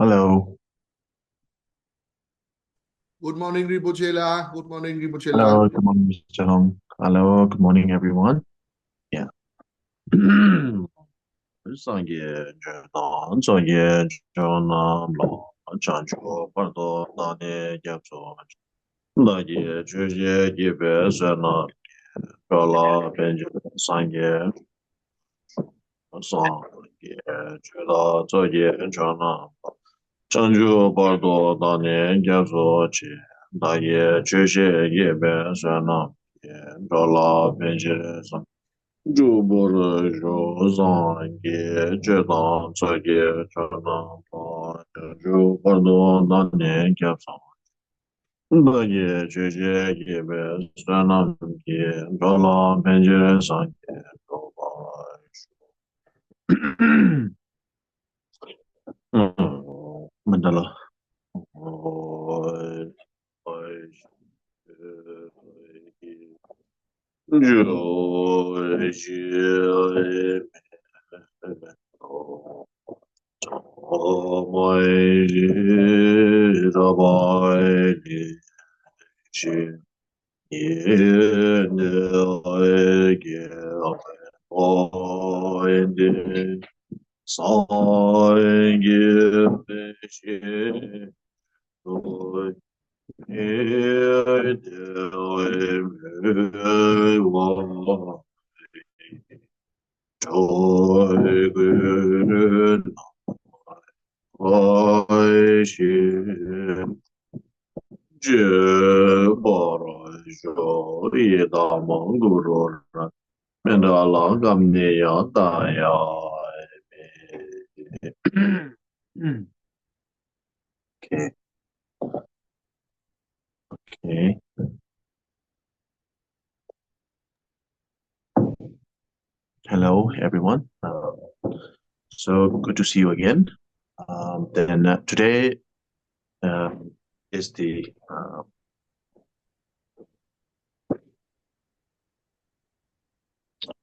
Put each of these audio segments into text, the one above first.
Hello. Good morning, Rinpoche. Good morning, Rinpoche. Hello. Good morning, Mr. Long. Hello. Good morning, everyone. Yeah. 上野，上野，上野，上野，上野，上野，上野，上野，上野，上野，诸般若如上业觉当作业觉当把诸般若当年觉上那业觉觉业呗算那业着了边界上业着吧没得了我我就爱心觉波罗蜜多大蒙古罗人，面对老干的要大呀，嗯，okay, okay. Hello, everyone. So good to see you again. Then today is the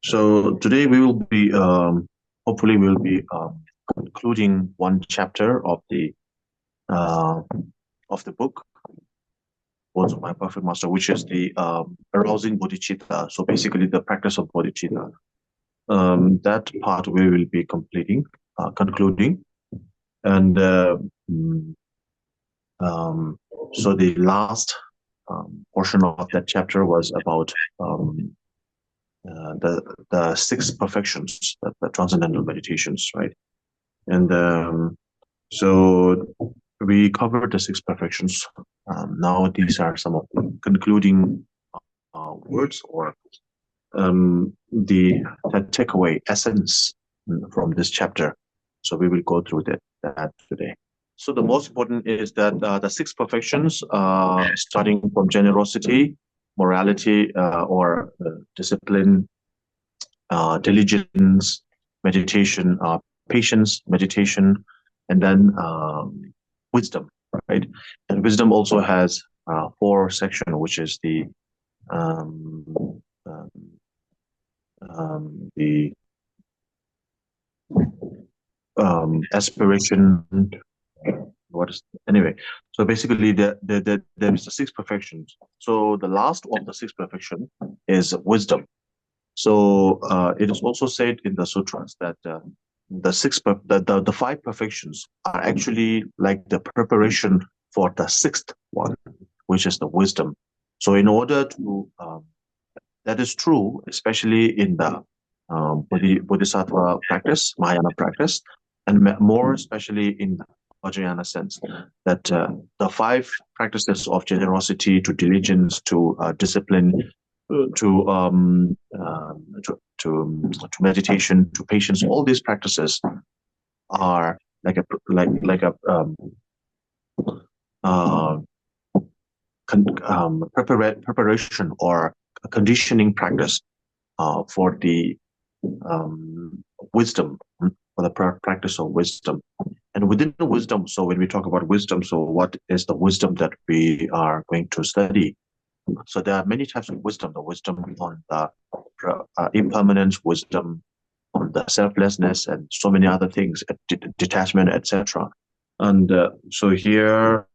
so today we will be hopefully we'll be concluding one chapter uh, of the book Words of My Perfect Master, which is the arousing bodhicitta. So basically the practice of bodhicitta. That part we will be concluding, and so the last portion of that chapter was about the six perfections, the transcendental meditations, right? And so we covered the six perfections. Now these are some of the concluding words or the takeaway essence from this chapter. So we will go through that today. So the most important is that the six perfections, starting from generosity, morality, or discipline, diligence, meditation, patience, meditation, and then wisdom, right? And wisdom also has four sections, which is um, um, the aspiration. What is anyway? So basically, there is the six perfections. So the last of the six perfection is wisdom. So it is also said in the sutras that the five perfections are actually like the preparation for the sixth one, which is the wisdom. So in order to that is true, especially in the Bodhisattva practice, Mahayana practice, and more especially in the Vajrayana sense, that the five practices of generosity to diligence to discipline to, to meditation to patience, all these practices are like a uh, preparation or a conditioning practice for the wisdom, for the practice of wisdom. And within the wisdom, so when we talk about wisdom, so what is the wisdom that we are going to study? So there are many types of wisdom. The wisdom on the impermanence, wisdom on the selflessness, and so many other things, detachment, etc. And so here,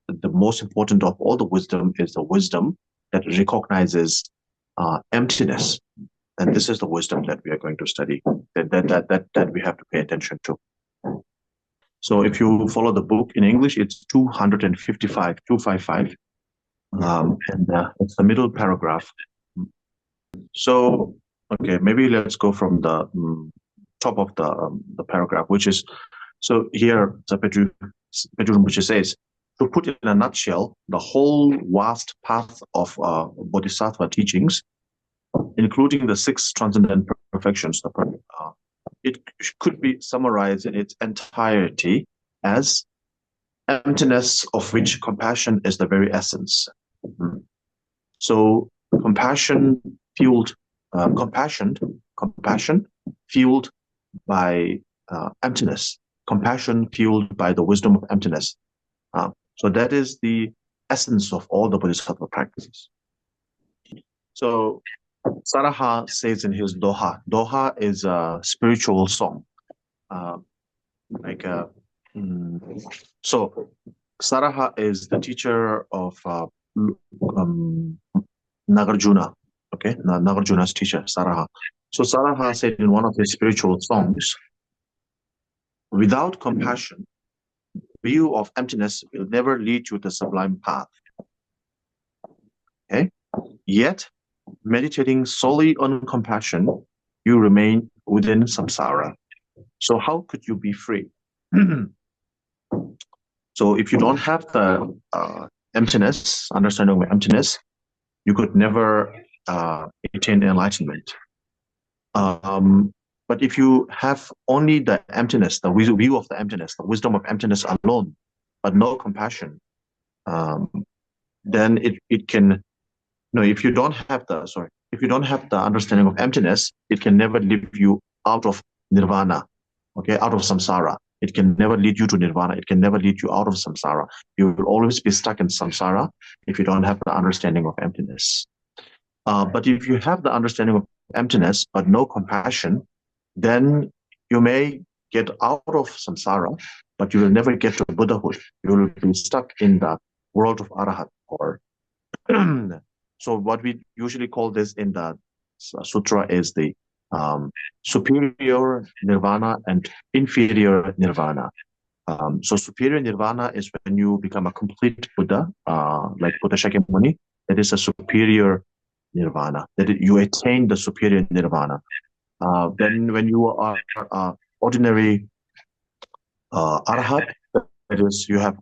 the most important of all the wisdom is the wisdom that recognizes emptiness. And this is the wisdom that we are going to study, that we have to pay attention to. So if you follow the book in English, it's 255. And it's the middle paragraph. So, okay, maybe let's go from the top of the paragraph, which is, so here, Pedro Rinpoche says, to put it in a nutshell, the whole vast path of Bodhisattva teachings, including the 6 transcendent perfections, it could be summarized in its entirety as emptiness, of which compassion is the very essence. So compassion fueled compassion fueled by emptiness, compassion fueled by the wisdom of emptiness. So that is the essence of all the Bodhisattva practices. So Saraha says in his Doha. Doha is a spiritual song. So Saraha is the teacher of Nagarjuna. Okay, Nagarjuna's teacher, Saraha. So Saraha said in one of his spiritual songs, without compassion, view of emptiness will never lead to the sublime path. Okay, yet meditating solely on compassion, you remain within samsara. So how could you be free? So if you don't have the emptiness, understanding of emptiness, you could never attain enlightenment. But if you have only the emptiness, the view of the emptiness, the wisdom of emptiness alone, but no compassion, then it can, if you don't have the understanding of emptiness, it can never leave you out of nirvana, okay, out of samsara. It can never lead you to nirvana. It can never lead you out of samsara. You will always be stuck in samsara if you don't have the understanding of emptiness. But if you have the understanding of emptiness, but no compassion, then you may get out of samsara, but you will never get to Buddhahood. You will be stuck in the world of Arahat. Or so what we usually call this in the sutra is the superior nirvana and inferior nirvana. So superior nirvana is when you become a complete Buddha, like Buddha Shakyamuni. That is a superior nirvana, that you attain the superior nirvana. Then when you are ordinary arahat, that is, you have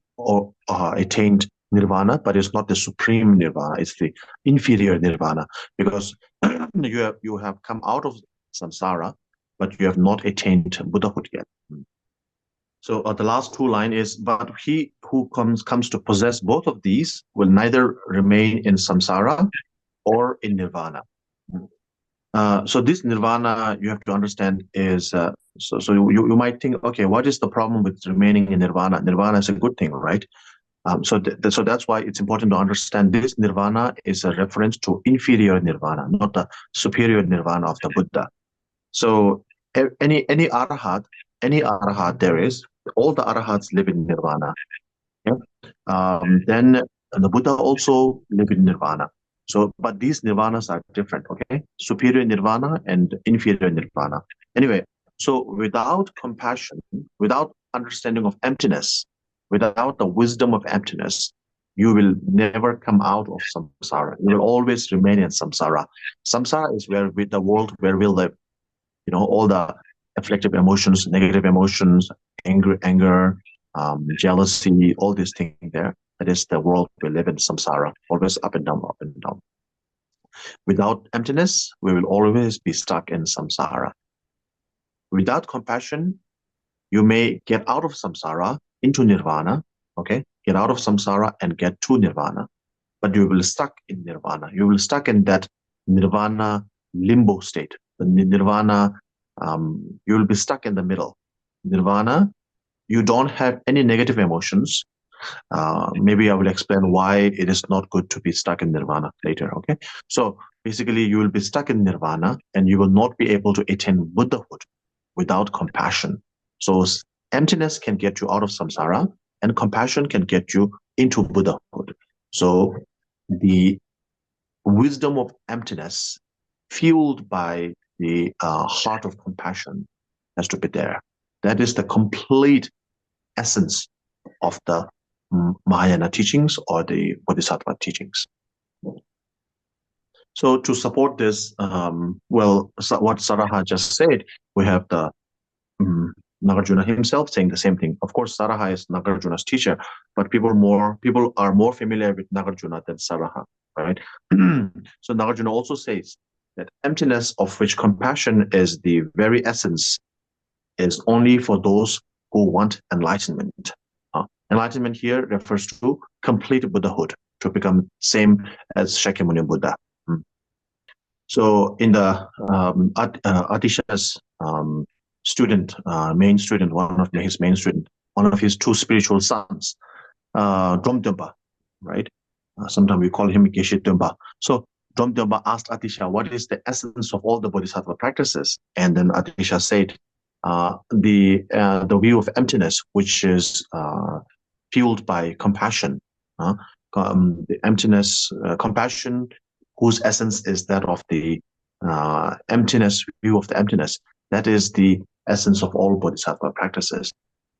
attained nirvana, but it's not the supreme nirvana, it's the inferior nirvana, because you have come out of samsara, but you have not attained Buddhahood yet. So the last 2 line is, but he who comes to possess both of these will neither remain in samsara or in nirvana. So this nirvana, you have to understand, is so you might think, okay, what is the problem with remaining in nirvana? Nirvana is a good thing, right? So that's why it's important to understand this nirvana is a reference to inferior nirvana, not the superior nirvana of the Buddha. So any arahat there is, all the arahats live in nirvana. Okay? Then the Buddha also live in nirvana. So, but these nirvanas are different, okay? Superior nirvana and inferior nirvana. Anyway, so without compassion, without understanding of emptiness, without the wisdom of emptiness, you will never come out of samsara. You will always remain in samsara. Samsara is the world where we live. All the afflictive emotions, negative emotions, anger, jealousy, all these things there. That is the world we live in, samsara, always up and down, up and down. Without emptiness, we will always be stuck in samsara. Without compassion, you may get out of samsara into nirvana, okay? Get out of samsara and get to nirvana, but you will stuck in nirvana. You will stuck in that nirvana limbo state. The nirvana, you will be stuck in the middle. Nirvana, you don't have any negative emotions. Maybe I will explain why it is not good to be stuck in nirvana later, okay? So basically, you will be stuck in nirvana and you will not be able to attain Buddhahood without compassion. So emptiness can get you out of samsara, and compassion can get you into Buddhahood. So the wisdom of emptiness, fueled by the heart of compassion, has to be there. That is the complete essence of the Mahayana teachings or the Bodhisattva teachings. So to support this, what Saraha just said, we have the Nagarjuna himself saying the same thing. Of course, Saraha is Nagarjuna's teacher, but people are more familiar with Nagarjuna than Saraha, right? So Nagarjuna also says that emptiness, of which compassion is the very essence, is only for those who want enlightenment. Enlightenment here refers to complete Buddhahood, to become same as Shakyamuni Buddha. So in the Atisha's student, main student, one of his two spiritual sons, Dromdumba, right? Sometimes we call him Geshe Dumba. So Dromdumba asked Atisha, what is the essence of all the Bodhisattva practices? And then Atisha said, the view of emptiness, which is fueled by compassion. The emptiness, compassion, whose essence is that of the emptiness, view of the emptiness. That is the essence of all Bodhisattva practices.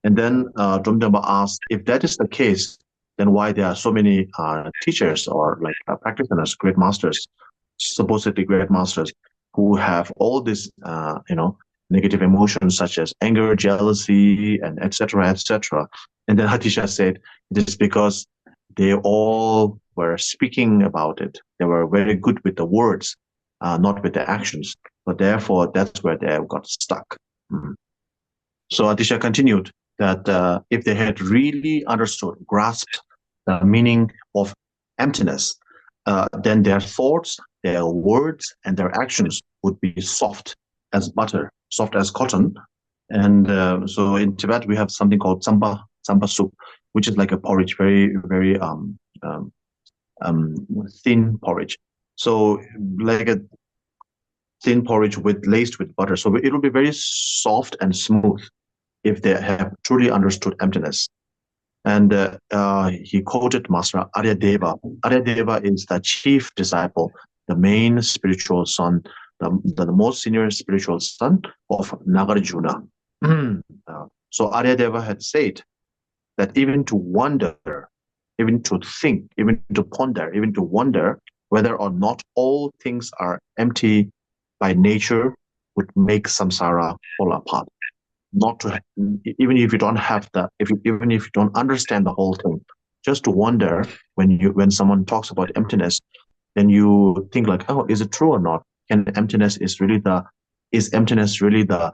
And then Dromdumba asked, if that is the case, then why there are so many teachers or practitioners, great masters, supposedly great masters, who have all these, negative emotions such as anger, jealousy, and etc., etc. And then Atisha said, it is because they all were speaking about it. They were very good with the words, not with the actions. But therefore, that's where they got stuck. So Atisha continued that if they had really understood, grasped the meaning of emptiness, then their thoughts, their words, and their actions would be soft as butter, soft as cotton. And so in Tibet, we have something called tsamba soup, which is like a porridge, very, very thin porridge. So like a thin porridge laced with butter. So it will be very soft and smooth if they have truly understood emptiness. And he quoted Master Aryadeva. Aryadeva is the chief disciple, the main spiritual son, the most senior spiritual son of Nagarjuna. So Aryadeva had said that even to wonder, even to think, even to ponder, even to wonder whether or not all things are empty by nature would make samsara fall apart. Not to, even if you don't have even if you don't understand the whole thing, just to wonder when someone talks about emptiness, then you think like, oh, is it true or not? And emptiness is emptiness really the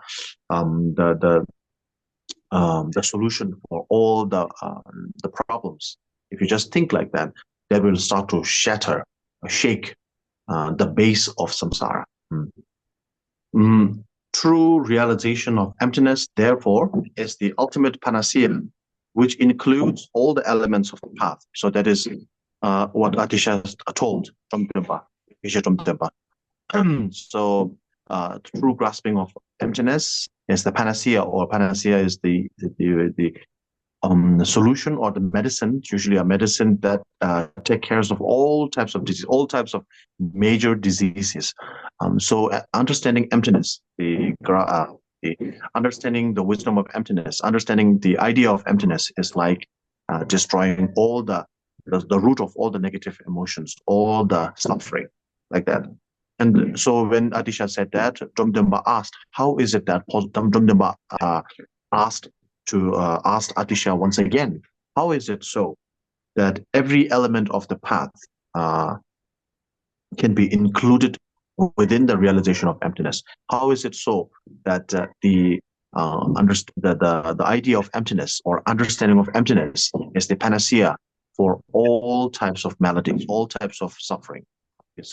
solution for all the problems? If you just think like that, that will start to shake the base of samsara. True realization of emptiness, therefore, is the ultimate panacea, which includes all the elements of the path. So that is what Atisha told Dromdumba. So true grasping of emptiness is the panacea, or panacea is the solution or the medicine, usually a medicine that take care of all types of disease, all types of major diseases. So understanding emptiness, understanding the wisdom of emptiness, understanding the idea of emptiness is like destroying all the root of all the negative emotions, all the suffering, like that. And so when Atisha said that, Dromdumba asked, how is it that Dromdumba asked Atisha once again, how is it so that every element of the path can be included within the realization of emptiness? How is it so that the idea of emptiness or understanding of emptiness is the panacea for all types of maladies, all types of suffering?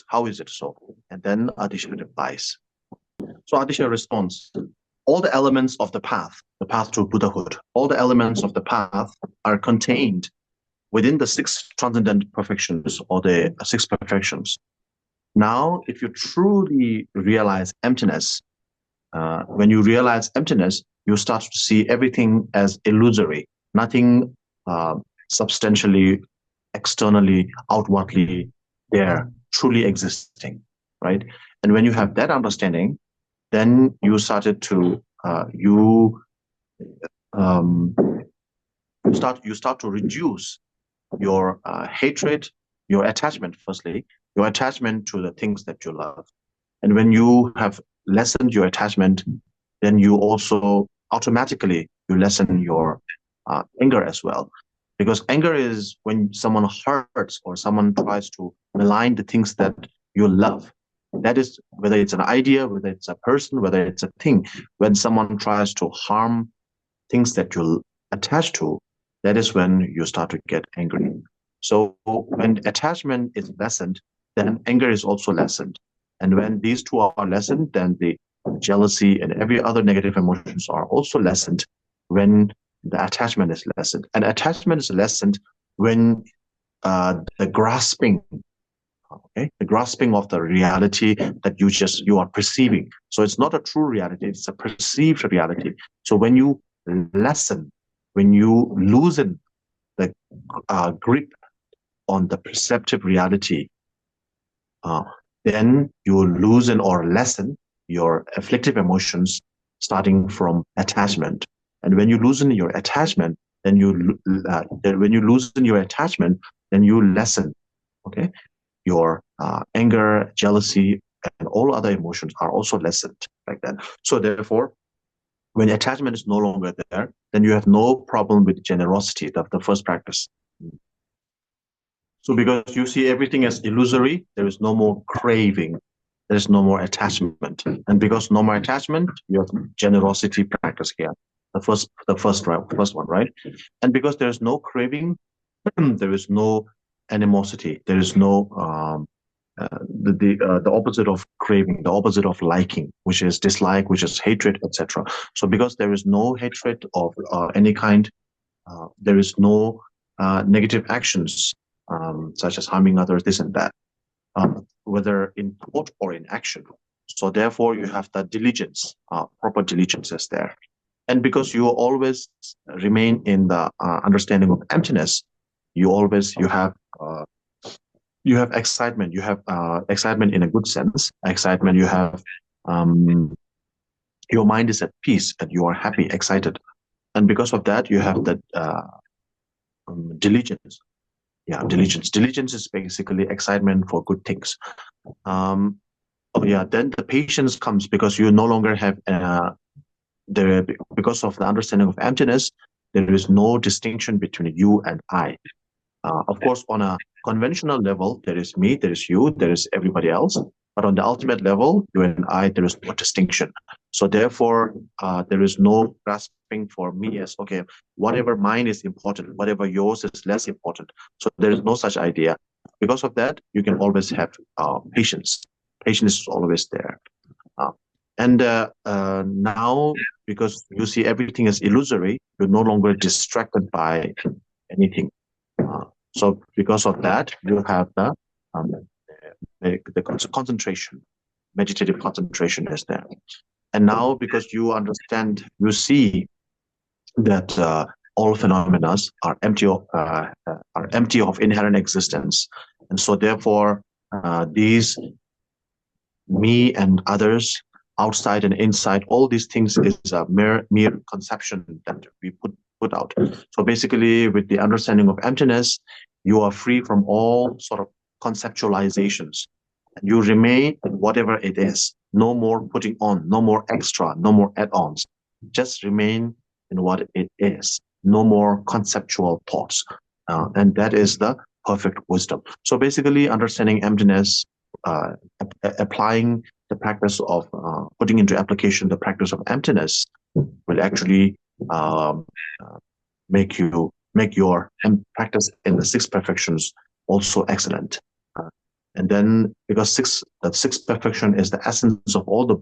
How is it so? And then Atisha replies. So Atisha responds, all the elements of the path to Buddhahood, all the elements of the path are contained within the 6 transcendent perfections, or the 6 perfections. Now, if you truly realize emptiness, when you realize emptiness, you start to see everything as illusory. Nothing substantially, externally, outwardly there, truly existing, right? And when you have that understanding, then you started to um, you start to reduce your hatred, your attachment. Firstly, your attachment to the things that you love, and when you have lessened your attachment, then you also automatically you lessen your anger as well, because anger is when someone hurts or someone tries to malign the things that you love. That is, whether it's an idea, whether it's a person, whether it's a thing. When someone tries to harm things that you attach to, that is when you start to get angry. So when attachment is lessened, then anger is also lessened. And when these two are lessened, then the jealousy and every other negative emotions are also lessened when the attachment is lessened. And attachment is lessened when the grasping, okay, the grasping of the reality that you are perceiving. So it's not a true reality, it's a perceived reality. So when you lessen, when you loosen the grip on the perceptive reality, then you will loosen or lessen your afflictive emotions starting from attachment. And when you loosen your attachment, then when you loosen your attachment, then you lessen, okay, your anger, jealousy, and all other emotions are also lessened like that. So therefore, when attachment is no longer there, then you have no problem with generosity, the first practice. So because you see everything as illusory, there is no more craving, there is no more attachment. And because no more attachment, you have generosity practice here. The first one, right? And because there is no craving, there is no animosity, there is no the opposite of craving, the opposite of liking, which is dislike, which is hatred, etc. So because there is no hatred of any kind, there is no negative actions such as harming others, this and that, whether in thought or in action. So therefore, you have the diligence, proper diligence is there. And because you always remain in the understanding of emptiness, you have excitement. You have excitement in a good sense. Excitement. You have your mind is at peace and you are happy, excited, and because of that, you have that diligence. Yeah, diligence. Diligence is basically excitement for good things. Oh yeah, then the patience comes because you no longer have because of the understanding of emptiness. There is no distinction between you and I. Of course, on a conventional level, there is me, there is you, there is everybody else. But on the ultimate level, you and I, there is no distinction. So therefore, there is no grasping for me as, okay, whatever mine is important, whatever yours is less important. So there is no such idea. Because of that, you can always have patience. Patience is always there. And now, because you see everything is illusory, you're no longer distracted by anything. So because of that, you have the concentration, meditative concentration is there. And now, because you understand, you see that all phenomena are empty of inherent existence, and so therefore, these me and others, outside and inside, all these things is a mere conception that we put out. So basically, with the understanding of emptiness, you are free from all sort of conceptualizations. And you remain in whatever it is. No more putting on, no more extra, no more add-ons. Just remain in what it is. No more conceptual thoughts. And that is the perfect wisdom. So basically, understanding emptiness, applying the practice of putting into application the practice of emptiness will actually make your practice in the six perfections also excellent. And then, because that sixth perfection is the essence of all the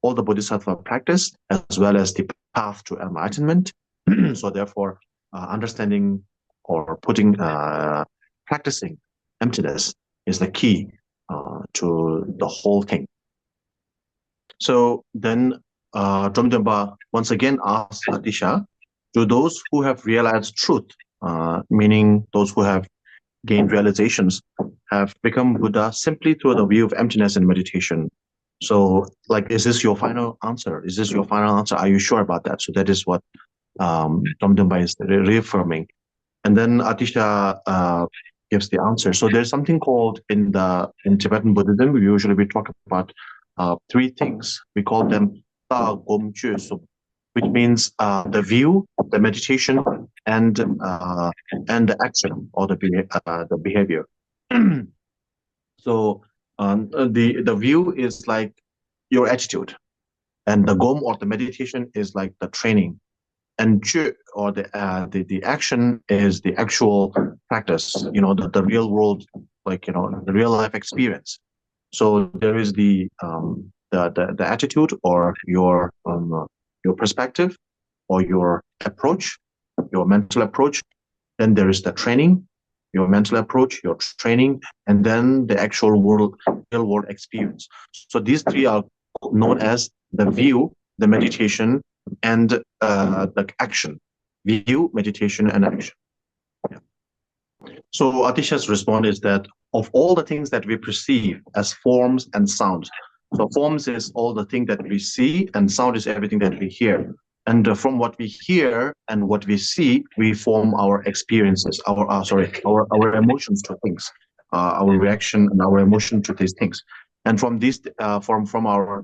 bodhisattva practice, as well as the path to enlightenment. So therefore, understanding or practicing emptiness is the key to the whole thing. So then Dromdamba once again asked Atisha, to those who have realized truth, meaning those who have gained realizations, have become Buddha simply through the view of emptiness in meditation. So, like, is this your final answer? Is this your final answer? Are you sure about that? So that is what Tom Dumba is reaffirming. And then Atisha gives the answer. So there's something called in Tibetan Buddhism, we talk about three things. We call them Ta Gom Chö Sup, which means the view, the meditation, and the action or the behavior. So the view is like your attitude, and the gom or the meditation is like the training, and chu or the action is the actual practice. The real world, like the real life experience. So there is the attitude or your perspective or your approach, your mental approach. Then there is the training, your mental approach, your training, and then the actual real world experience. So these three are known as the view, the meditation, and the action. View, meditation, and action. Yeah. So Atisha's response is that of all the things that we perceive as forms and sounds, so forms is all the things that we see, and sound is everything that we hear. And from what we hear and what we see, we form our experiences, our emotions to things, our reaction and our emotion to these things. And from these, from our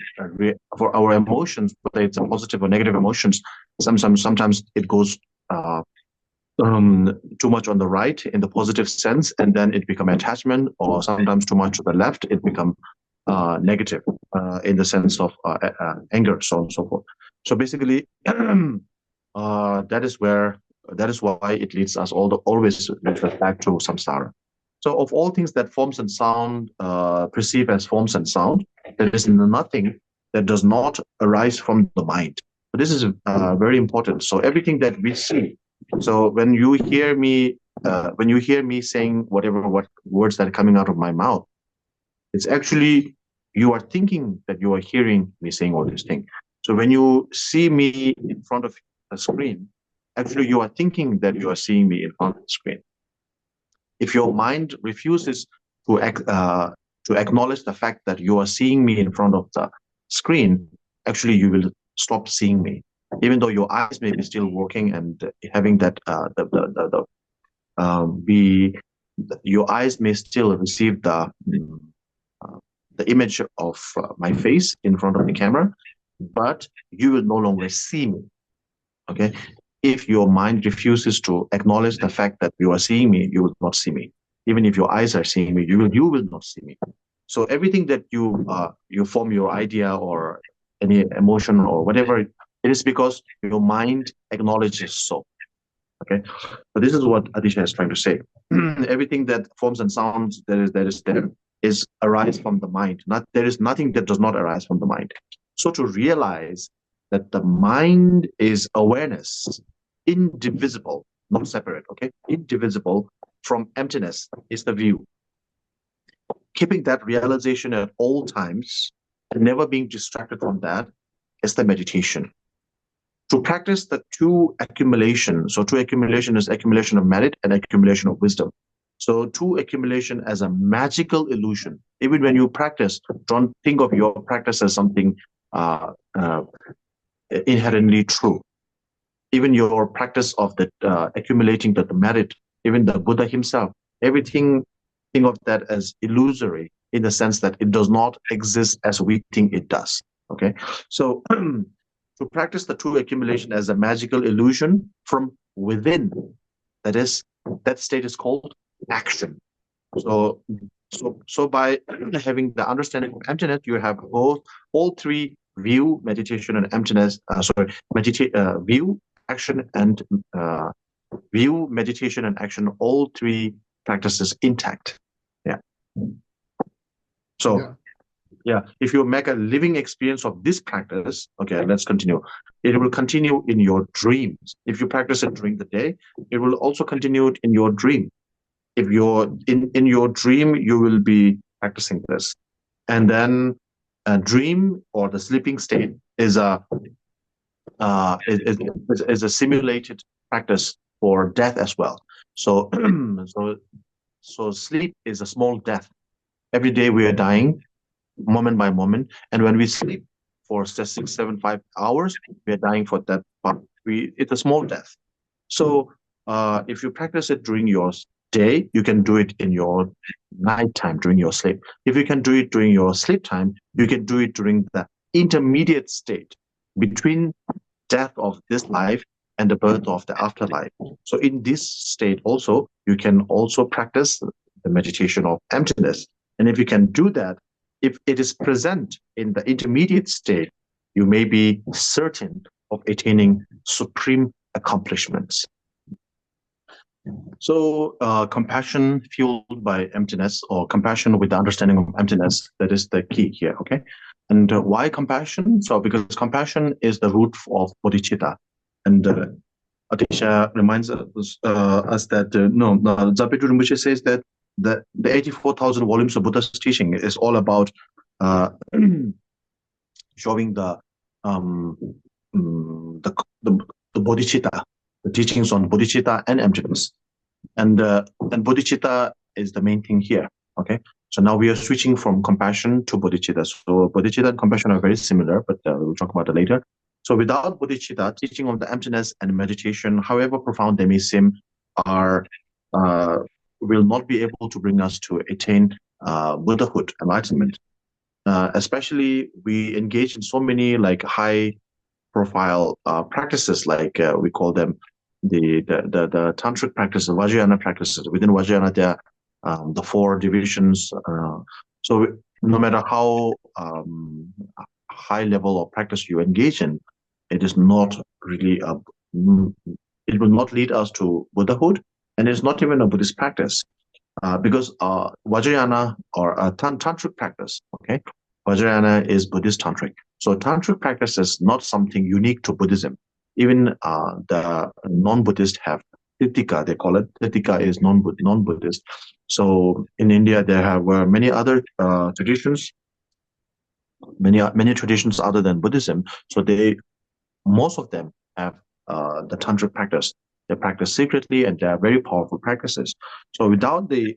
for our emotions, whether it's a positive or negative emotions, sometimes it goes too much on the right in the positive sense, and then it become attachment, or sometimes too much to the left, it become negative in the sense of anger, so on and so forth. So basically, that is why it leads us always back to samsara. So of all things that forms and sound perceive as forms and sound, there is nothing that does not arise from the mind. So this is very important. So everything that we see. So when you hear me saying what words that are coming out of my mouth, it's actually you are thinking that you are hearing me saying all these things. So when you see me in front of a screen, actually you are thinking that you are seeing me in front of the screen. If your mind refuses to acknowledge the fact that you are seeing me in front of the screen, actually you will stop seeing me, even though your eyes may be still working and having that your eyes may still receive the image of my face in front of the camera, but you will no longer see me. Okay. If your mind refuses to acknowledge the fact that you are seeing me, you will not see me. Even if your eyes are seeing me, you will not see me. So everything that you form your idea or any emotion or whatever, it is because your mind acknowledges so. Okay. So this is what Adisha is trying to say. Everything that forms and sounds that is arise from the mind. There is nothing that does not arise from the mind. So to realize that the mind is awareness, indivisible, not separate, okay? Indivisible from emptiness is the view. Keeping that realization at all times and never being distracted from that is the meditation. To practice the two accumulation, so two accumulation is accumulation of merit and accumulation of wisdom. So two accumulation as a magical illusion. Even when you practice, don't think of your practice as something inherently true. Even your practice of the accumulating the merit, even the Buddha himself, everything, think of that as illusory in the sense that it does not exist as we think it does. Okay, so to practice the two accumulation as a magical illusion from within, that state is called action. So by having the understanding of emptiness, you have all three: view, meditation, and emptiness. View, action, and view, meditation, and action. All three practices intact. Yeah. So. Yeah. Yeah, if you make a living experience of this practice, okay, let's continue. It will continue in your dreams. If you practice it during the day, it will also continue in your dream. If you're in your dream, you will be practicing this. And then a dream or the sleeping state is is a simulated practice for death as well. So so sleep is a small death. Every day we are dying, moment by moment, and when we sleep for 6, 7, 5 hours, we are dying for that part. It's a small death. So if you practice it during your day, you can do it in your nighttime during your sleep. If you can do it during your sleep time, you can do it during the intermediate state between death of this life and the birth of the afterlife. So in this state also, you can also practice the meditation of emptiness. And if you can do that, if it is present in the intermediate state, you may be certain of attaining supreme accomplishments. So compassion fueled by emptiness, or compassion with the understanding of emptiness, that is the key here, okay? And why compassion? So because compassion is the root of bodhicitta. And Atisha reminds us that, Zapadu Rinpoche says that the 84,000 volumes of Buddha's teaching is all about showing the bodhicitta, the teachings on bodhicitta and emptiness. And bodhicitta is the main thing here. Okay, so now we are switching from compassion to bodhicitta. So bodhicitta and compassion are very similar, but we'll talk about it later. So without bodhicitta, teaching of the emptiness and meditation, however profound they may seem, are will not be able to bring us to attain Buddhahood, enlightenment. Especially we engage in so many like high profile practices, like we call them the tantric practices, Vajrayana practices. Within Vajrayana, there are the 4 divisions. So no matter how high level of practice you engage in, it is not really it will not lead us to Buddhahood, and it's not even a Buddhist practice. Because Vajrayana or a tantric practice, okay, Vajrayana is Buddhist tantric. So tantric practice is not something unique to Buddhism. Even the non-Buddhist have Titika, they call it. Titika is non-Buddhist. So in India, there were many other traditions, many traditions other than Buddhism. So most of them have the tantric practice. They practice secretly, and they are very powerful practices. So without the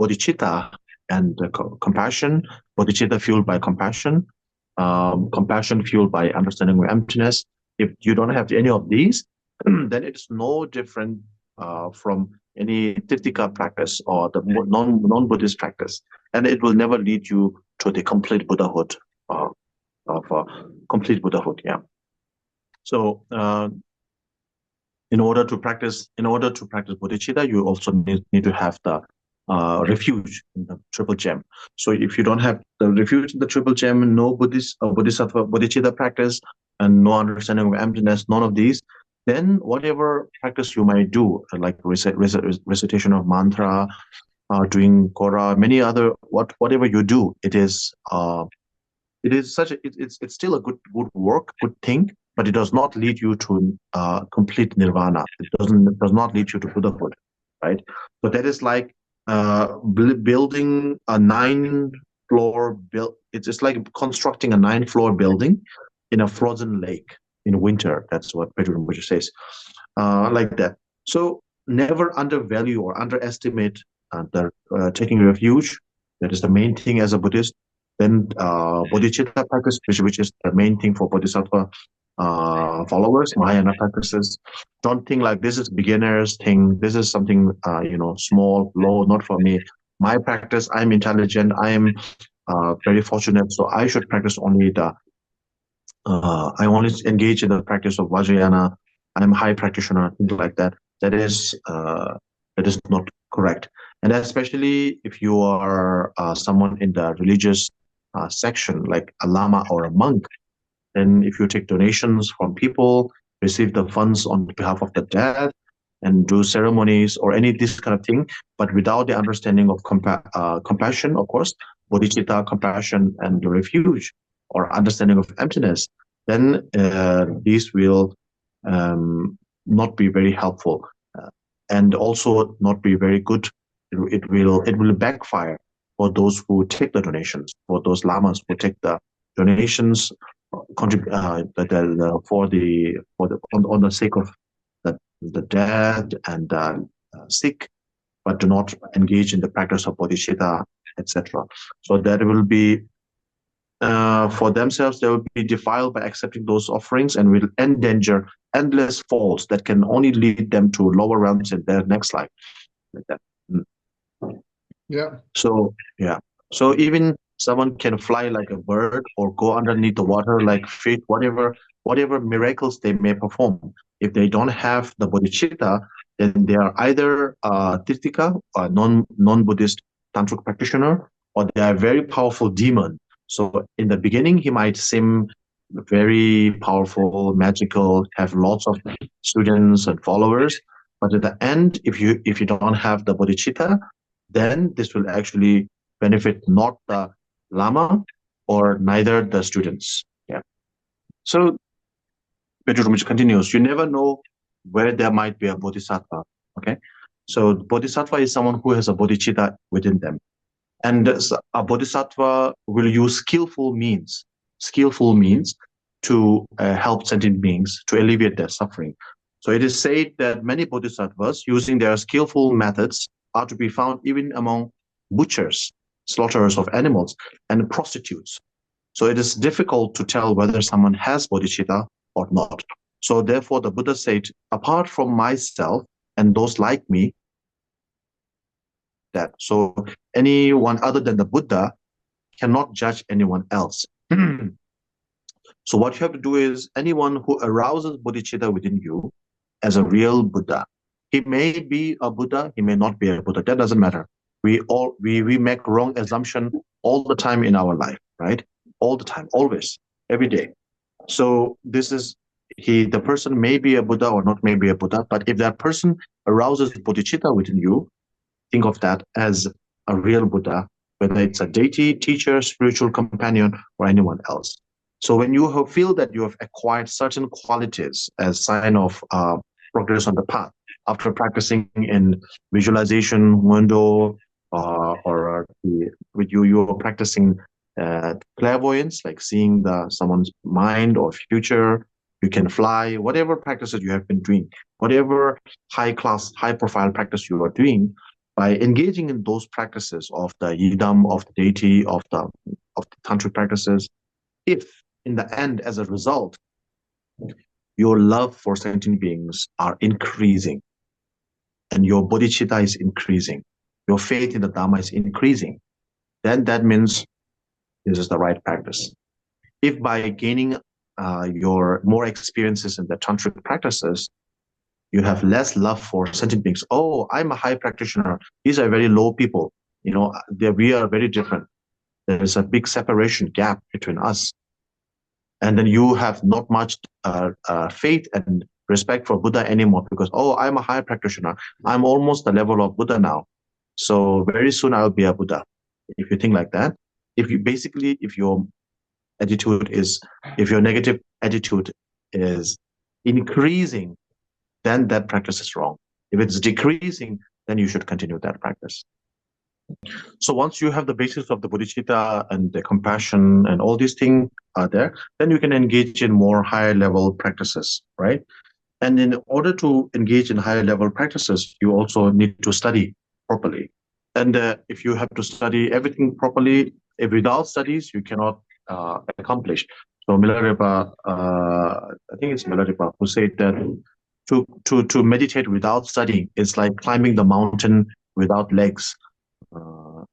bodhicitta and compassion, bodhicitta fueled by compassion, compassion fueled by understanding of emptiness, if you don't have any of these, then it's no different from any Titika practice or the non-Buddhist practice, and it will never lead you to the complete Buddhahood complete Buddhahood. Yeah. So in order to practice bodhicitta, you also need to have the refuge in the triple gem. So if you don't have the refuge in the triple gem, no bodhisattva bodhicitta practice, and no understanding of emptiness, none of these, then whatever practice you might do, like recitation of mantra, doing kora, many other whatever you do, it's still a good work, good thing, but it does not lead you to complete nirvana. It does not lead you to Buddhahood, right? So that is like building a 9-floor build. It's just like constructing a 9-floor building in a frozen lake in winter. That's what Pedro Rinpoche says, like that. So never undervalue or underestimate the taking refuge. That is the main thing as a Buddhist. Then bodhicitta practice, which is the main thing for bodhisattva followers, Mahayana practices. Don't think like this is beginners thing. This is something small, low, not for me. My practice, I'm intelligent. I am very fortunate, so I should practice only I only engage in the practice of Vajrayana. I'm a high practitioner, things like that. That is not correct. And especially if you are someone in the religious section, like a lama or a monk, then if you take donations from people, receive the funds on behalf of the dead, and do ceremonies or any this kind of thing, but without the understanding of compassion, of course, bodhicitta, compassion, and the refuge, or understanding of emptiness, then these will not be very helpful, and also not be very good. It will backfire for those who take the donations, for those lamas who take the donations on the sake of the dead and sick, but do not engage in the practice of bodhicitta, etc. So that will be for themselves, they will be defiled by accepting those offerings and will endanger endless falls that can only lead them to lower realms in their next life. Like that. Yeah. So yeah. So even someone can fly like a bird or go underneath the water like fish, whatever miracles they may perform. If they don't have the bodhicitta, then they are either tirtika, a non-Buddhist tantric practitioner, or they are a very powerful demon. So in the beginning, he might seem very powerful, magical, have lots of students and followers. But at the end, if you don't have the bodhicitta, then this will actually benefit not the Lama or neither the students. Yeah. So Pedro Rinpoche continues, you never know where there might be a bodhisattva. Okay. So bodhisattva is someone who has a bodhicitta within them. And a bodhisattva will use skillful means to help sentient beings to alleviate their suffering. So it is said that many bodhisattvas, using their skillful methods, are to be found even among butchers, slaughterers of animals, and prostitutes. So it is difficult to tell whether someone has bodhicitta or not. So therefore, the Buddha said, apart from myself and those like me, that. So anyone other than the Buddha cannot judge anyone else. So what you have to do is anyone who arouses bodhicitta within you as a real Buddha, he may be a Buddha, he may not be a Buddha. That doesn't matter. We make wrong assumption all the time in our life, right? All the time, always, every day. So this is the person may be a Buddha or not may be a Buddha, but if that person arouses bodhicitta within you, think of that as a real Buddha, whether it's a deity, teacher, spiritual companion, or anyone else. So when you feel that you have acquired certain qualities as sign of progress on the path, after practicing in visualization window, with you are practicing clairvoyance, like seeing someone's mind or future, you can fly, whatever practices you have been doing, whatever high profile practice you are doing, by engaging in those practices of the yidam, of the deity, of the tantric practices, if in the end, as a result, your love for sentient beings are increasing, and your bodhicitta is increasing, your faith in the Dhamma is increasing, then that means this is the right practice. If by gaining your more experiences in the tantric practices, you have less love for sentient beings. Oh, I'm a high practitioner. These are very low people. We are very different. There is a big separation gap between us. And then you have not much faith and respect for Buddha anymore because, oh, I'm a high practitioner. I'm almost the level of Buddha now. So very soon I'll be a Buddha. If you think like that, if your negative attitude is increasing, then that practice is wrong. If it's decreasing, then you should continue that practice. So once you have the basis of the bodhicitta and the compassion and all these things are there, then you can engage in more higher level practices, right? And in order to engage in higher level practices, you also need to study properly. And if you have to study everything properly, if without studies, you cannot accomplish. So Milarepa, I think it's Milarepa who said that to meditate without studying is like climbing the mountain without legs,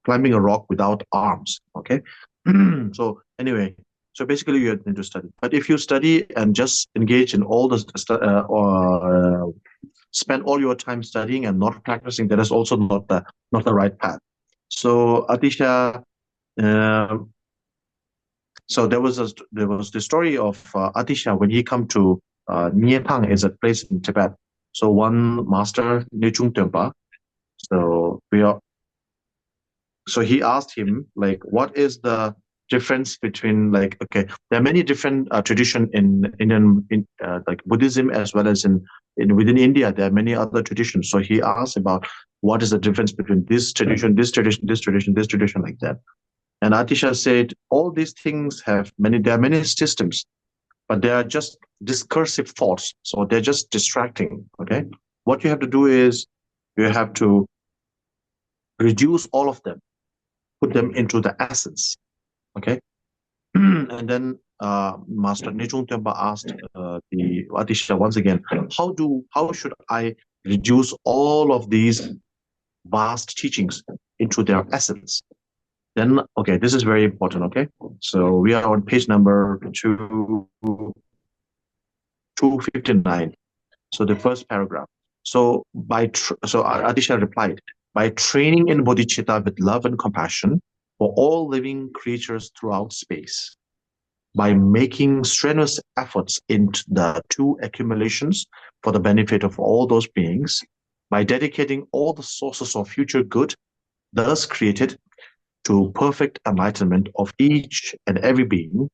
climbing a rock without arms. Okay. So anyway, so basically you need to study. But if you study and just engage in all the spend all your time studying and not practicing, that is also not the right path. So Atisha, so there was the story of Atisha when he come to Niepang, is a place in Tibet. So one master, Nechung Tempa, so he asked him, like, what is the difference between, like, okay, there are many different tradition in Indian, like Buddhism, as well as within India, there are many other traditions. So he asked about what is the difference between this tradition, like that. And Atisha said, all these things there are many systems, but they are just discursive thoughts. So they're just distracting. Okay. What you have to do is you have to reduce all of them, put them into the essence. Okay. And then Master Nechung Tempa asked the Atisha once again, how should I reduce all of these vast teachings into their essence? Then, okay, this is very important, okay? So we are on page number 259. So the first paragraph. So Adisha replied, by training in bodhicitta with love and compassion for all living creatures throughout space, by making strenuous efforts in the two accumulations for the benefit of all those beings, by dedicating all the sources of future good thus created to perfect enlightenment of each and every being,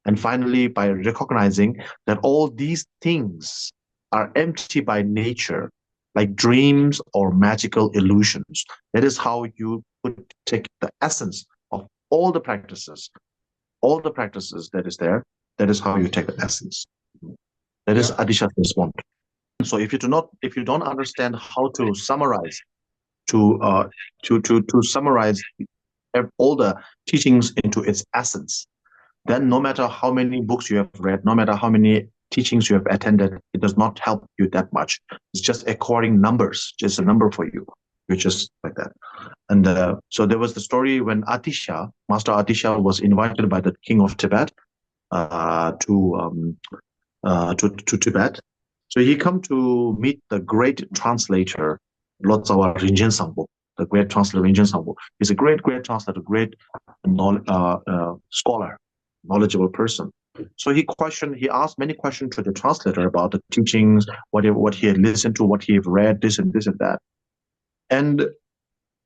and finally by recognizing that all these things are empty by nature, like dreams or magical illusions. That is how you would take the essence of all the practices that is there. That is how you take the essence. That is Adisha's response. So if you don't understand how to summarize, to summarize all the teachings into its essence, then no matter how many books you have read, no matter how many teachings you have attended, it does not help you that much. It's just according numbers, just a number for you, which is like that. And so there was the story when Master Atisha was invited by the king of Tibet to Tibet. So he come to meet the great translator, Lord Tsawa Rinchen Sangpo, the great translator Rinchen Sangpo. He's a great translator, great scholar, knowledgeable person. So he asked many questions to the translator about the teachings, what he had listened to, what he had read, this and that. And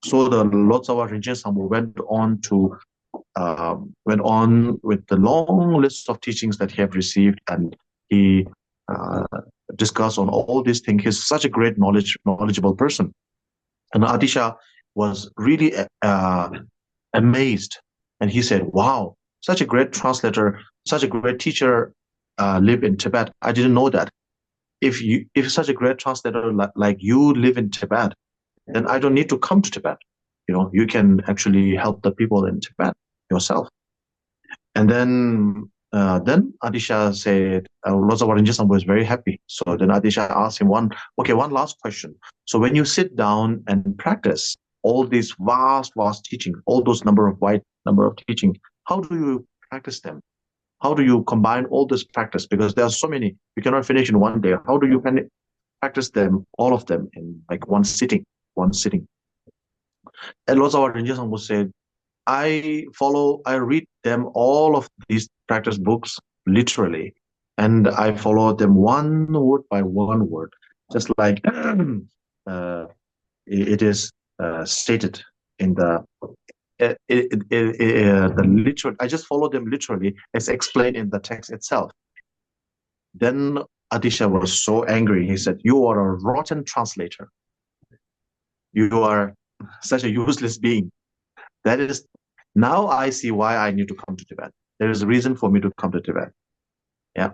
so the Lord Tsawa Rinchen Sangpo went on with the long list of teachings that he had received, and he discussed on all these things. He's such a great knowledgeable person. And Adisha was really amazed. And he said, wow, such a great translator, such a great teacher live in Tibet. I didn't know that. If such a great translator like you live in Tibet, then I don't need to come to Tibet. You can actually help the people in Tibet yourself. And then Adisha said, Lord Tsawa Rinchen Sangpo was very happy. So then Adisha asked him one last question. So when you sit down and practice all these vast teaching, all those number of teaching, how do you practice them? How do you combine all this practice? Because there are so many, you cannot finish in one day. How do you practice them, all of them, in like one sitting? And Lord Tsawa Rinchen Sangpo said, I read them, all of these practice books, literally, and I follow them one word by one word, just like it is stated in the literal. I just follow them literally as explained in the text itself. Then Adisha was so angry. He said, "You are a rotten translator. You are such a useless being." That is, now I see why I need to come to Tibet. There is a reason for me to come to Tibet. Yeah.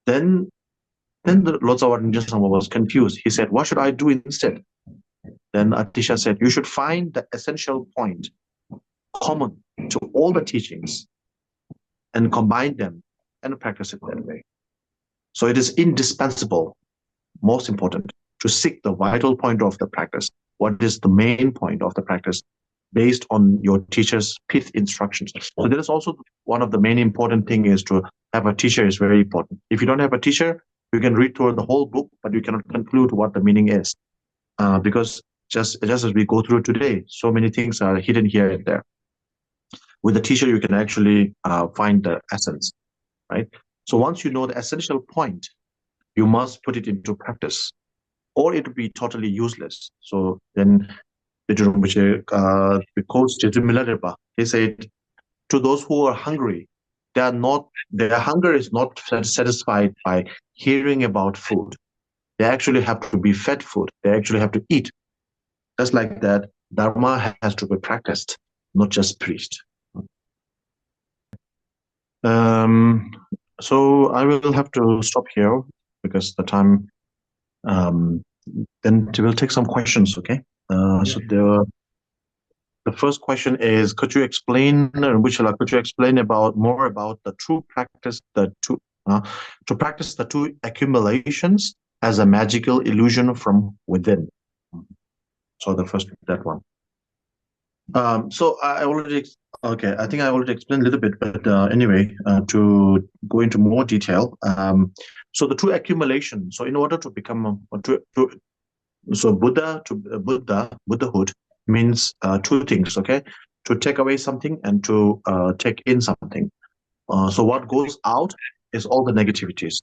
Then the Lord Tsawa Rinchen Sangpo was confused. He said, what should I do instead? Then Atisha said, you should find the essential point common to all the teachings and combine them and practice it that way. So it is indispensable, most important, to seek the vital point of the practice. What is the main point of the practice based on your teacher's pith instructions? So that is also one of the main important thing, is to have a teacher is very important. If you don't have a teacher, you can read through the whole book, but you cannot conclude what the meaning is. Because just as we go through today, so many things are hidden here and there. With a teacher, you can actually find the essence, right? So once you know the essential point, you must put it into practice, or it will be totally useless. So then, which quotes Milarepa, he said, to those who are hungry, their hunger is not satisfied by hearing about food. They actually have to be fed food. They actually have to eat. Just like that, Dharma has to be practiced, not just preached. Um, so I will have to stop here because the time. Then we'll take some questions. Okay. So the first question is, could you explain, Vishala, could you explain more about the true practice, to practice the two accumulations as a magical illusion from within? So the first, that one. So I already, okay, I think I already explained a little bit, but anyway, to go into more detail, so the two accumulation. So in order to become, so Buddhahood means two things, okay? To take away something and to take in something. So what goes out is all the negativities.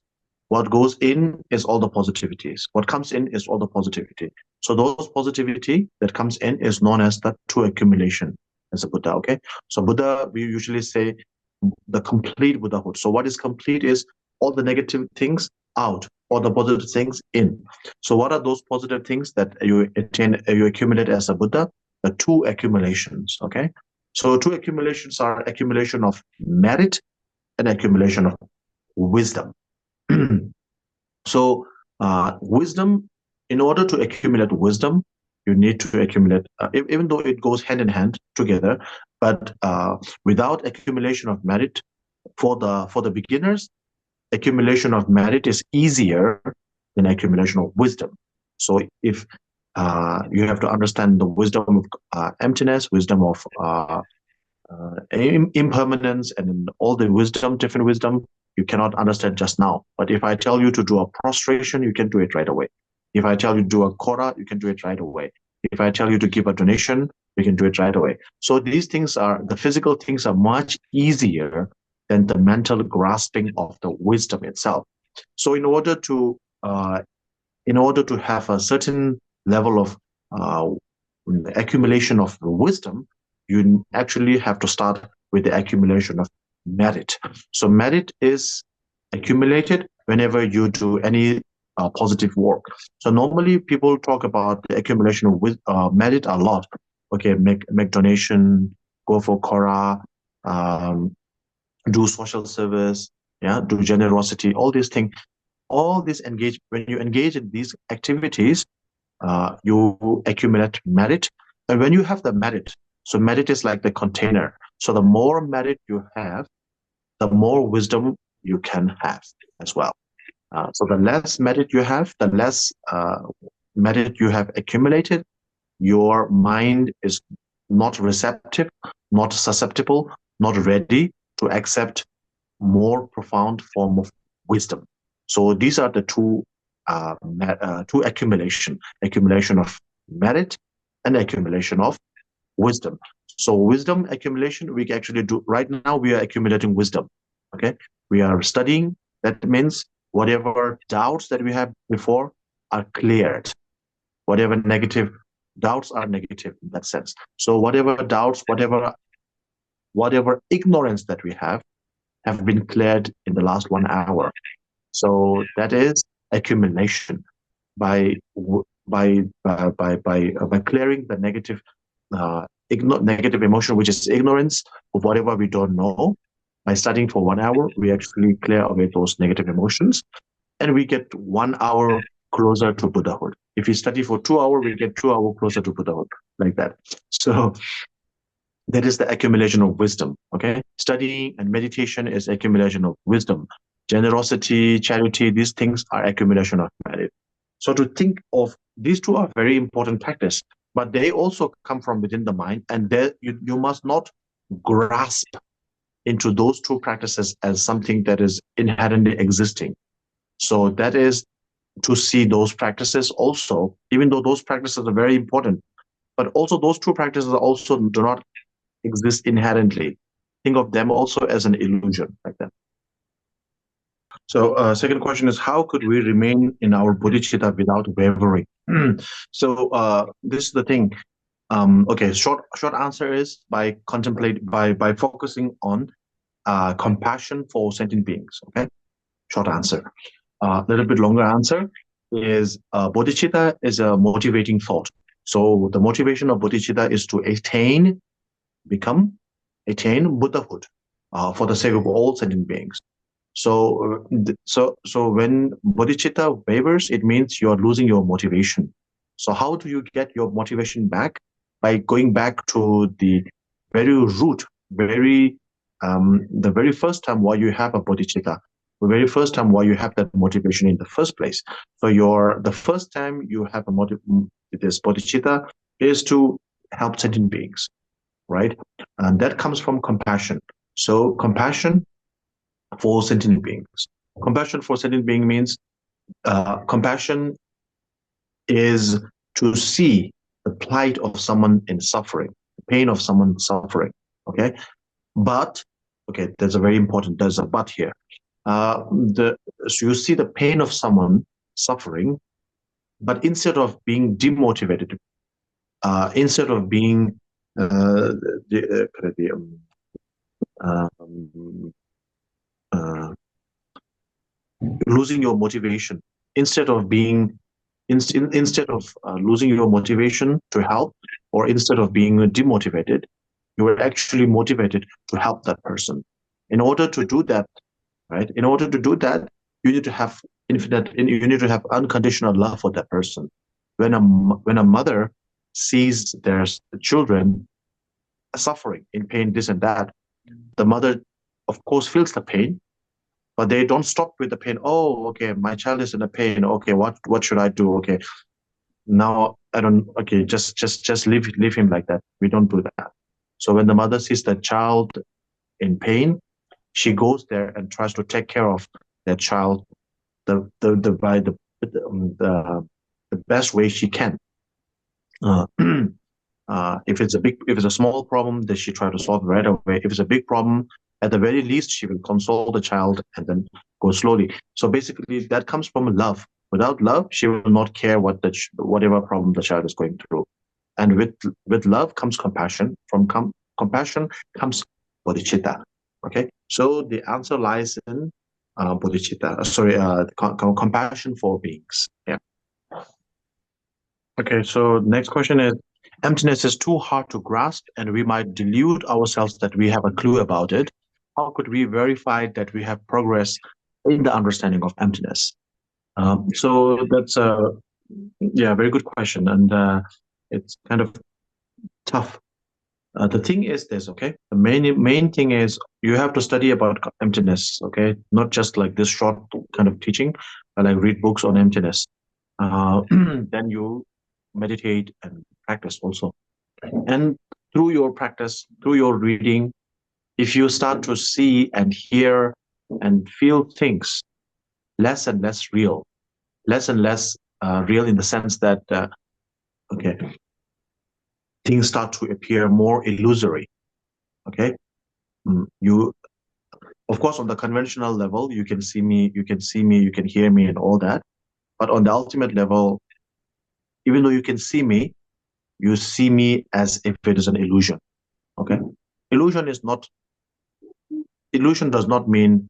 What goes in is all the positivities. What comes in is all the positivity. So those positivity that comes in is known as the true accumulation as a Buddha, okay? So Buddha, we usually say the complete Buddhahood. So what is complete is all the negative things out, all the positive things in. So what are those positive things that you attain, you accumulate as a Buddha? The two accumulations, okay? So two accumulations are accumulation of merit and accumulation of wisdom. So wisdom, in order to accumulate wisdom, you need to accumulate, even though it goes hand in hand together, but without accumulation of merit, for the beginners, accumulation of merit is easier than accumulation of wisdom. So if you have to understand the wisdom of emptiness, wisdom of impermanence, and all the wisdom, different wisdom, you cannot understand just now. But if I tell you to do a prostration, you can do it right away. If I tell you to do a kora, you can do it right away. If I tell you to give a donation, you can do it right away. So these things are, the physical things are much easier than the mental grasping of the wisdom itself. So in order to have a certain level of uh, accumulation of wisdom, you actually have to start with the accumulation of merit. So merit is accumulated whenever you do any positive work. So normally people talk about the accumulation of merit a lot. Okay, make donation, go for kora, um, do social service, yeah, do generosity, all these things. All this engage, when you engage in these activities, you accumulate merit. And when you have the merit, so merit is like the container. So the more merit you have, the more wisdom you can have as well. So the less merit you have, the less merit you have accumulated, your mind is not receptive, not susceptible, not ready to accept more profound form of wisdom. So these are the two accumulation of merit and accumulation of wisdom. So wisdom accumulation, we actually do right now, we are accumulating wisdom. Okay. We are studying. That means whatever doubts that we have before are cleared. Whatever negative doubts are negative in that sense. So whatever doubts, whatever ignorance that we have been cleared in the last 1 hour. So that is accumulation by clearing the negative emotion, which is ignorance of whatever we don't know. By studying for 1 hour, we actually clear away those negative emotions, and we get 1 hour closer to Buddhahood. If we study for 2 hours, we get 2 hours closer to Buddhahood, like that. So that is the accumulation of wisdom. Okay, studying and meditation is accumulation of wisdom. Generosity, charity, these things are accumulation of merit. So to think of these two are very important practice, but they also come from within the mind, and there you must not grasp into those two practices as something that is inherently existing. So that is to see those practices also, even though those practices are very important, but also those two practices also do not exist inherently. Think of them also as an illusion, like that. So, second question is, how could we remain in our bodhicitta without wavering? So, this is the thing. Okay, short answer is by focusing on compassion for sentient beings. Okay, short answer. A little bit longer answer is bodhicitta is a motivating thought. So the motivation of bodhicitta is to attain Buddhahood. for the sake of all sentient beings. So, so when bodhicitta wavers, it means you are losing your motivation. So how do you get your motivation back? By going back to the very root, the very first time why you have a bodhicitta, the very first time why you have that motivation in the first place. So the first time you have this bodhicitta is to help sentient beings, right? And that comes from compassion. So compassion for sentient beings. Compassion for sentient being means compassion is to see the plight of someone in suffering, the pain of someone suffering. Okay, but okay, there's a but here. So you see the pain of someone suffering, but instead of being demotivated, instead of being um, uh, losing your motivation, instead of being instead of losing your motivation to help, or instead of being demotivated, you were actually motivated to help that person. In order to do that, right? In order to do that, you need to have you need to have unconditional love for that person. When a mother sees their children suffering in pain, this and that, the mother, of course, feels the pain, but they don't stop with the pain. Oh, okay, my child is in a pain. Okay, what should I do? Okay, now I don't. Okay, just leave him like that. We don't do that. So when the mother sees the child in pain, she goes there and tries to take care of that child by the best way she can. Uh, if it's a small problem, then she try to solve it right away. If it's a big problem, at the very least, she will console the child and then go slowly. So basically, that comes from love. Without love, she will not care whatever problem the child is going through. And with love comes compassion. From compassion comes bodhicitta. Okay, so the answer lies in bodhicitta. Compassion for beings. Yeah. Okay, so next question is, emptiness is too hard to grasp and we might delude ourselves that we have a clue about it. How could we verify that we have progress in the understanding of emptiness? So that's a very good question, and it's kind of tough. The thing is this, okay? The main thing is you have to study about emptiness, okay? Not just like this short kind of teaching, but like read books on emptiness. Then you meditate and practice also. And through your practice, through your reading, if you start to see and hear and feel things less and less real, less and less real in the sense that, okay, things start to appear more illusory, okay? You, of course, on the conventional level, you can see me, you can hear me and all that. But on the ultimate level, even though you can see me, you see me as if it is an illusion. Okay, illusion does not mean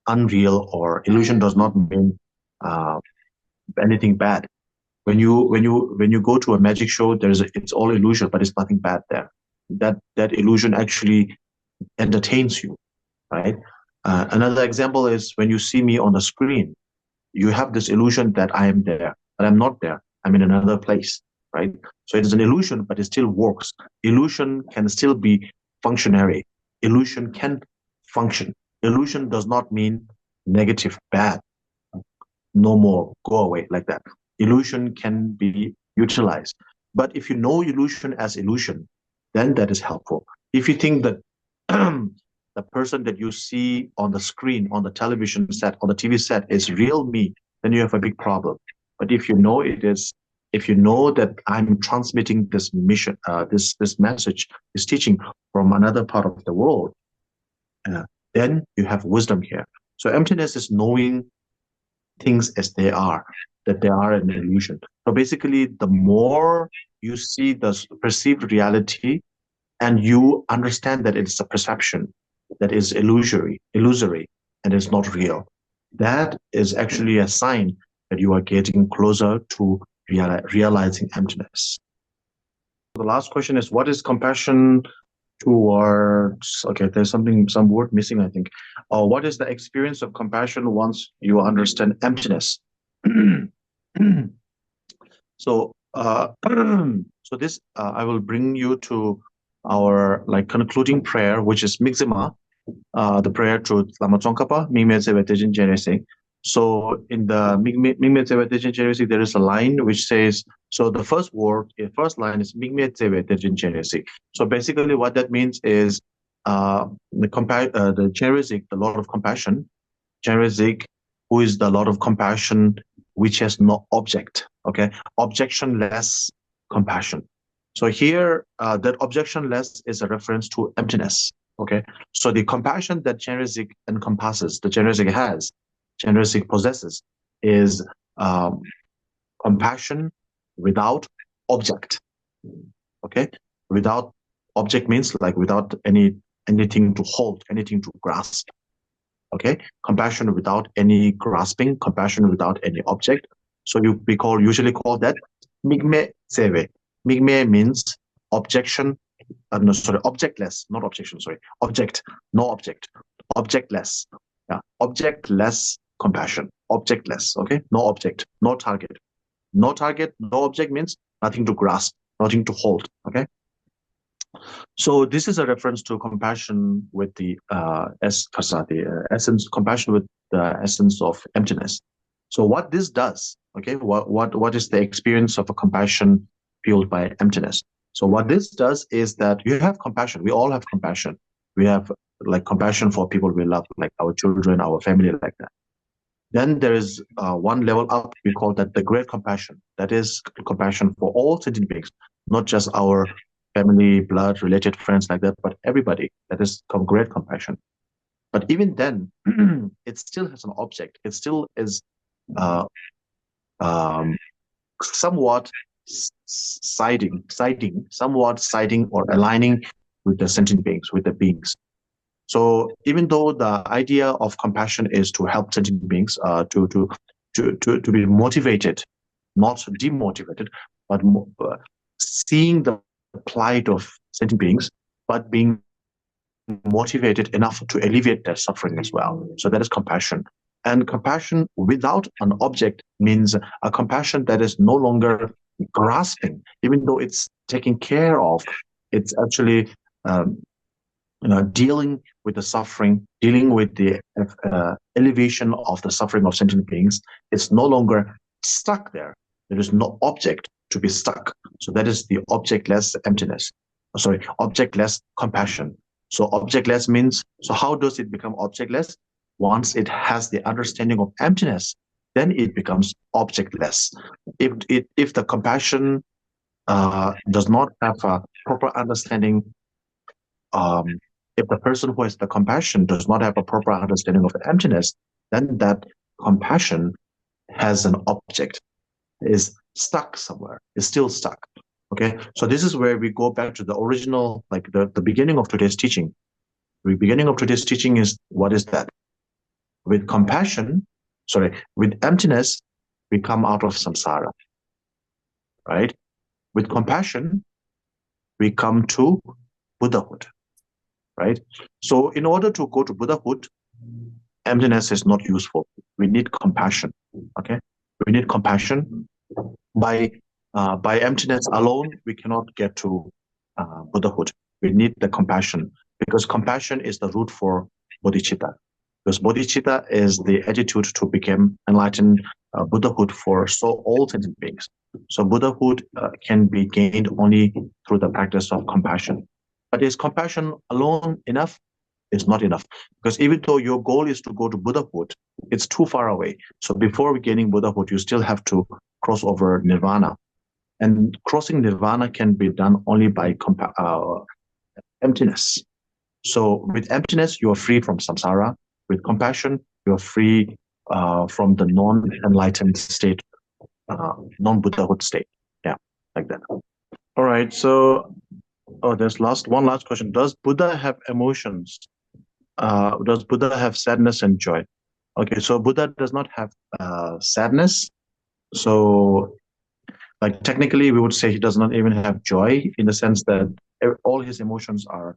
unreal, or illusion does not mean uh, anything bad. When you go to a magic show, it's all illusion, but it's nothing bad there. That illusion actually entertains you, right? Another example is when you see me on the screen, you have this illusion that I am there, but I'm not there. I'm in another place, right? So it is an illusion, but it still works. Illusion can still be functionary. Illusion can function. Illusion does not mean negative, bad, no more, go away, like that. Illusion can be utilized. But if you know illusion as illusion, then that is helpful. If you think that the person that you see on the screen, on the television set, on the TV set is real me, then you have a big problem. But if you know if you know that I'm transmitting this mission, this message, this teaching from another part of the world, then you have wisdom here. So emptiness is knowing things as they are, that they are an illusion. So basically, the more you see the perceived reality and you understand that it's a perception that is illusory, and is not real, that is actually a sign that you are getting closer to realizing emptiness. The last question is, what is compassion Two words. Okay, there's some word missing, I think. What is the experience of compassion once you understand emptiness? So, so this I will bring you to our like concluding prayer, which is Mixima, the prayer to Lama Tsongkhapa, Mingme Tsewe Tejin Jeresing. So in the Mingme Tsewe Tejin Jeresing, there is a line which says, so the first word, the first line is Mingme Tsewe Tejin Jeresing. So basically what that means is the Jeresing, the Lord of Compassion, Jeresing, who is the Lord of Compassion, which has no object, okay? Objectionless compassion. So here, that objectionless is a reference to emptiness, okay? So the compassion that Jeresing encompasses, the Jeresing has, Jeresing possesses, is compassion without object, okay? Without object means like without anything to hold, anything to grasp, okay? Compassion without any grasping, compassion without any object. So we usually call that migme sewe. Migme means objection, no, sorry, objectless, not objection, sorry, object, no object, objectless, yeah, objectless compassion, objectless, okay? No object, no target, no object means nothing to grasp, nothing to hold, okay? So this is a reference to compassion with the essence, compassion with the essence of emptiness. So what this does, okay, what is the experience of a compassion fueled by emptiness? So what this does is that you have compassion. We all have compassion. We have like compassion for people we love, like our children, our family, like that. Then there is one level up. We call that the great compassion. That is compassion for all sentient beings, not just our family, blood, related friends like that, but everybody. That is great compassion. But even then, it still has an object. It still is uh, um, somewhat somewhat siding or aligning with the sentient beings, with the beings. So even though the idea of compassion is to help sentient beings to be motivated, not demotivated, but seeing the plight of sentient beings, but being motivated enough to alleviate their suffering as well. So that is compassion. And compassion without an object means a compassion that is no longer grasping, even though it's taking care of, it's actually dealing with the suffering, dealing with the elevation of the suffering of sentient beings. It's no longer stuck there. There is no object to be stuck. So that is the objectless emptiness. Sorry, objectless compassion. So objectless means, so how does it become objectless? Once it has the understanding of emptiness, then it becomes objectless. If the compassion does not have a proper understanding, if the person who has the compassion does not have a proper understanding of the emptiness, then that compassion has an object, is stuck somewhere, is still stuck. Okay, so this is where we go back to the original, like the beginning of today's teaching. The beginning of today's teaching is, what is that? With compassion, with emptiness, we come out of samsara, right? With compassion, we come to Buddhahood, right? So in order to go to Buddhahood, emptiness is not useful. We need compassion, okay? We need compassion. By emptiness alone, we cannot get to Buddhahood. We need the compassion, because compassion is the root for bodhicitta. Because bodhicitta is the attitude to become enlightened Buddhahood for all sentient beings. So Buddhahood can be gained only through the practice of compassion. But is compassion alone enough? It's not enough. Because even though your goal is to go to Buddhahood, it's too far away. So before gaining Buddhahood, you still have to cross over nirvana. And crossing nirvana can be done only by emptiness. So with emptiness, you are free from samsara. With compassion, you are free from the non-enlightened state, non-Buddhahood state. Yeah, like that. All right. So, there's one last question. Does Buddha have emotions? Does Buddha have sadness and joy? Okay, so Buddha does not have sadness. So Like technically, we would say he does not even have joy, in the sense that all his emotions are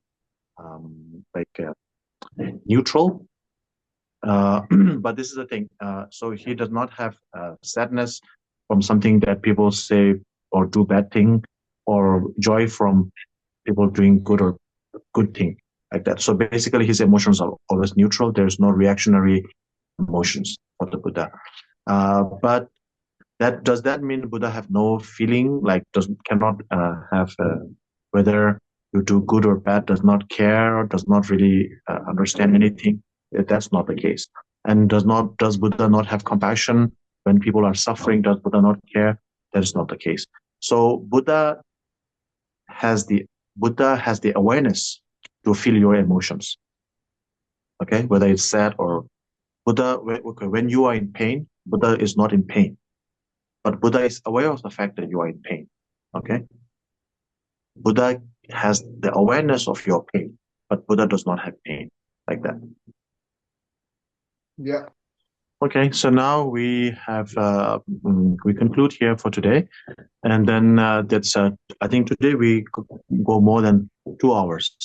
neutral. But this is the thing. So he does not have sadness from something that people say or do bad thing, or joy from people doing good thing, like that. So basically, his emotions are always neutral. There's no reactionary emotions for the Buddha. But does that mean Buddha have no feeling? Like cannot have whether you do good or bad, does not care, or does not really understand anything? That's not the case. And does Buddha not have compassion when people are suffering? Does Buddha not care? That is not the case. So Buddha has the awareness to feel your emotions. Okay, whether it's sad or Buddha. When you are in pain, Buddha is not in pain, but Buddha is aware of the fact that you are in pain. Okay, Buddha has the awareness of your pain, but Buddha does not have pain, like that. Yeah. Okay, so now we have we conclude here for today, and then that's I think today we go more than 2 hours.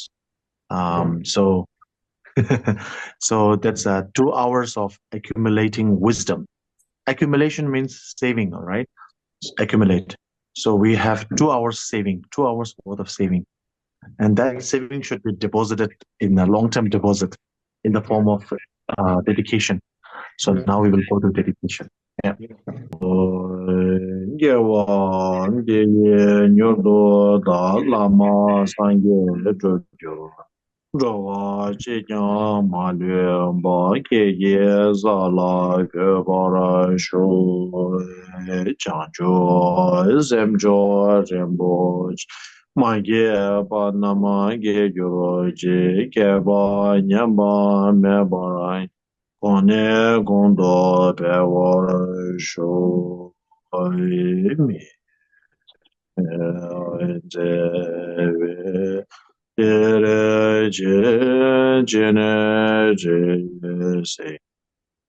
So so that's 2 hours of accumulating wisdom. Accumulation means saving, all right? Accumulate. So we have 2 hours saving, 2 hours worth of saving. And that saving should be deposited in a long-term deposit in the form of dedication. So now we will go to dedication. Yeah. Rāvā chīkyāṃ māliyāṃ bākēyē zālā gāpārā shū chāngchū zemchū Rinpoche māgē pānamā gē gyōjī gāpā nyambā mēpārā kōne gōndō pēwārā shū mē zēvē Jere je jene je se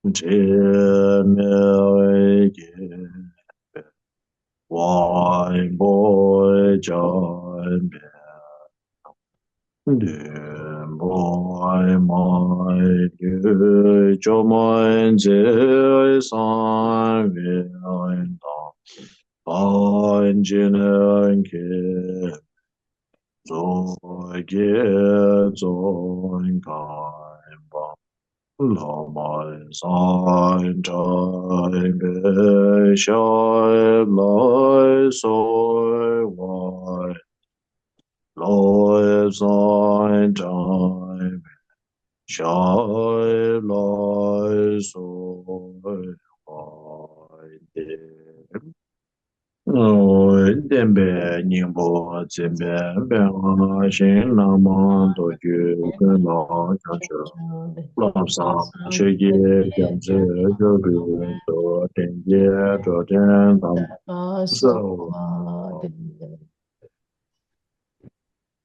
je me ge wai boy jan de boy mai ge jo mai je san ve da an jene ge Zoge zoinkai ba Lama zain jai be shai lai soi wai Lai zain jai be shai lai soi wai Dembe Nimbo Zembe Benga Shin Nama Doju Gana Chancho Lamsa Shige Gamze Jogu Do Tenje Do Ten Tam So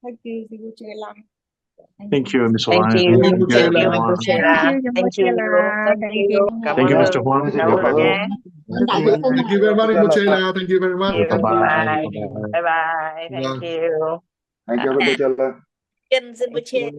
Thank you, Rinpoche Lam. Thank you, Ms. Thank Huang. you. Thank you, Thank you, everyone. Rinpoche Thank Lam. you, Thank Rinpoche you. Lam. Thank Thank you. you. Cảm Thank you, ơn. Mr. Huang. Cảm ơn nhé. Thank you very much, Rinpoche La. Thank you very much. Thank you. Thank you. Bye. Bye bye. Thank you. Thank you, Rinpoche La. Chân Rinpoche.